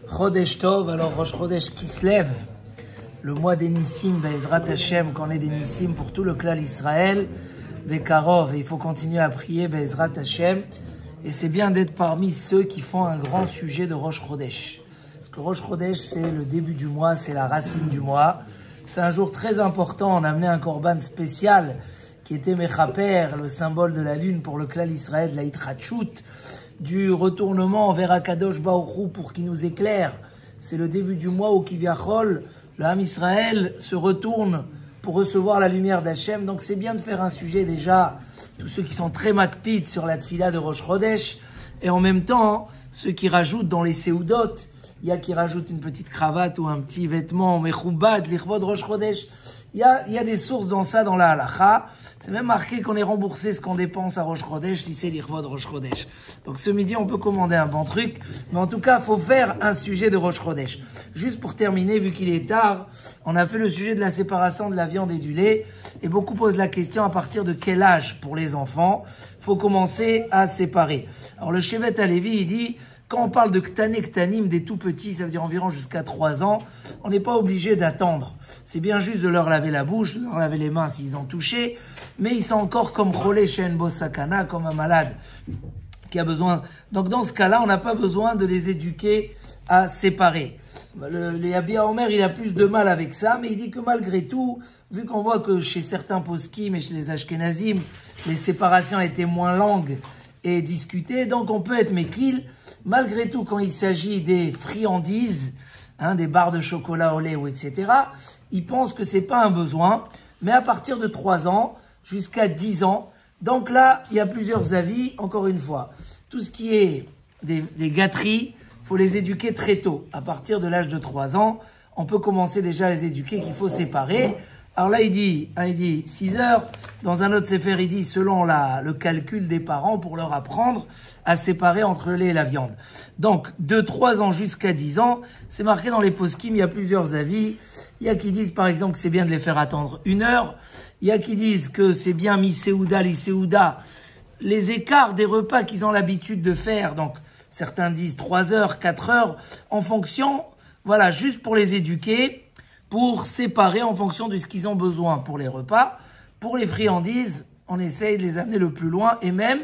Chodesh Tov, alors Rosh Chodesh qui se lève, le mois des Nissim, Be'ezrat Hashem, qu'on est des Nissim pour tout le clan Israël, Bekarov, et il faut continuer à prier Be'ezrat Hashem, et c'est bien d'être parmi ceux qui font un grand sujet de Rosh Chodesh. Parce que Rosh Chodesh, c'est le début du mois, c'est la racine du mois. C'est un jour très important, on a amené un korban spécial, qui était Mechaper, le symbole de la lune pour le clan Israël, de la Hitratchut, du retournement vers Akadosh Baruch Hu pour qu'il nous éclaire. C'est le début du mois où Kiviachol, le Ham Israël, se retourne pour recevoir la lumière d'Hachem. Donc c'est bien de faire un sujet déjà, tous ceux qui sont très makpid sur la tfila de Rosh Chodesh, et en même temps, ceux qui rajoutent dans les seudot, il y a qui rajoutent une petite cravate ou un petit vêtement, mechoubad, l'irvod Rosh Chodesh. Il y a des sources dans ça, dans la halacha. C'est même marqué qu'on est remboursé ce qu'on dépense à Rosh Chodesh si c'est l'irvod Rosh Chodesh. Donc ce midi, on peut commander un bon truc. Mais en tout cas, faut faire un sujet de Rosh Chodesh. Juste pour terminer, vu qu'il est tard, on a fait le sujet de la séparation de la viande et du lait. Et beaucoup posent la question à partir de quel âge pour les enfants faut commencer à séparer. Alors le Shevet Halevi, il dit, quand on parle de Ktané Ktanim, des tout petits, ça veut dire environ jusqu'à 3 ans, on n'est pas obligé d'attendre. C'est bien juste de leur laver la bouche, de leur laver les mains s'ils ont touché, mais ils sont encore comme Cholé Shen Bo Sakana, comme un malade qui a besoin. Donc dans ce cas-là, on n'a pas besoin de les éduquer à séparer. Le Yabia Omer, il a plus de mal avec ça, mais il dit que malgré tout, vu qu'on voit que chez certains poskim et chez les Ashkenazim, les séparations étaient moins longues et discutées, donc on peut être mekil. Malgré tout, quand il s'agit des friandises, des barres de chocolat au lait ou etc., ils pensent que c'est pas un besoin, mais à partir de 3 ans jusqu'à 10 ans, donc là, il y a plusieurs avis, encore une fois. Tout ce qui est des gâteries, faut les éduquer très tôt. À partir de l'âge de 3 ans, on peut commencer déjà à les éduquer qu'il faut séparer. Alors là, il dit 6 heures. Dans un autre sefer, il dit selon le calcul des parents pour leur apprendre à séparer entre le lait et la viande. Donc, de 3 ans jusqu'à 10 ans, c'est marqué dans les poskim, il y a plusieurs avis. Il y a qui disent, par exemple, que c'est bien de les faire attendre 1 heure. Il y a qui disent que c'est bien mi-seouda, li-seouda. Les écarts des repas qu'ils ont l'habitude de faire. Donc, certains disent 3 heures, 4 heures, en fonction, voilà, juste pour les éduquer, pour séparer en fonction de ce qu'ils ont besoin pour les repas. Pour les friandises, on essaye de les amener le plus loin. Et même,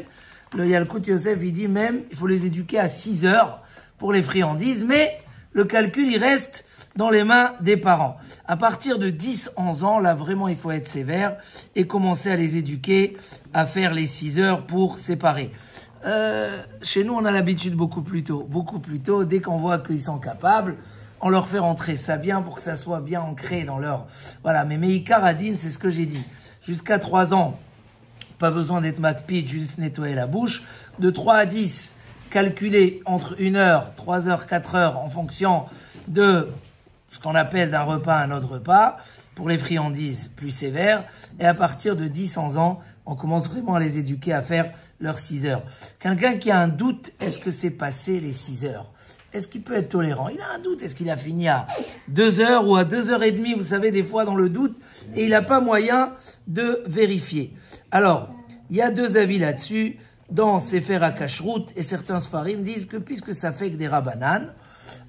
le Yalkut Yosef, il dit même, il faut les éduquer à 6 heures pour les friandises. Mais le calcul, il reste dans les mains des parents. À partir de 10-11 ans, là, vraiment, il faut être sévère et commencer à les éduquer à faire les 6 heures pour séparer. Chez nous, on a l'habitude beaucoup plus tôt. Dès qu'on voit qu'ils sont capables, on leur fait rentrer ça bien pour que ça soit bien ancré dans leur... Voilà, mais Meikar Adin, c'est ce que j'ai dit. Jusqu'à 3 ans, pas besoin d'être makpid, juste nettoyer la bouche. De 3 à 10, calculer entre 1 heure, 3 heures, 4 heures, en fonction de ce qu'on appelle d'un repas à un autre repas. Pour les friandises, plus sévères. Et à partir de 10-11 ans, on commence vraiment à les éduquer à faire leurs 6 heures. Quelqu'un qui a un doute, est-ce que c'est passé les 6 heures? Est-ce qu'il peut être tolérant? Il a un doute. Est-ce qu'il a fini à 2 heures ou à 2h30? Vous savez, des fois dans le doute, et il n'a pas moyen de vérifier. Alors, il y a 2 avis là-dessus. Dans Sefer HaKashrut, et certains Sfarim disent que puisque ça fait que des Rabbanan,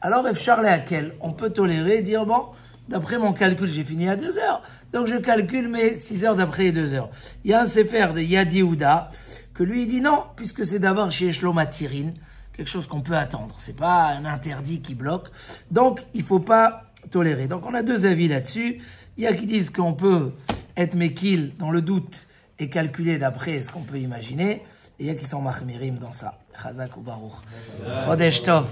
alors Efchar Lehakel, on peut tolérer, dire bon, d'après mon calcul, j'ai fini à 2 heures, donc je calcule mes 6 heures d'après les 2 heures. Il y a un Sefer de Yad Yehuda, que lui il dit non, puisque c'est d'avoir chez Shlomo Tirin, quelque chose qu'on peut attendre. C'est pas un interdit qui bloque. Donc, il faut pas tolérer. Donc, on a 2 avis là-dessus. Il y a qui disent qu'on peut être mekil dans le doute et calculer d'après ce qu'on peut imaginer. Et il y a qui sont mahmirim dans ça. Chazak ou Baruch. Chodesh Tov.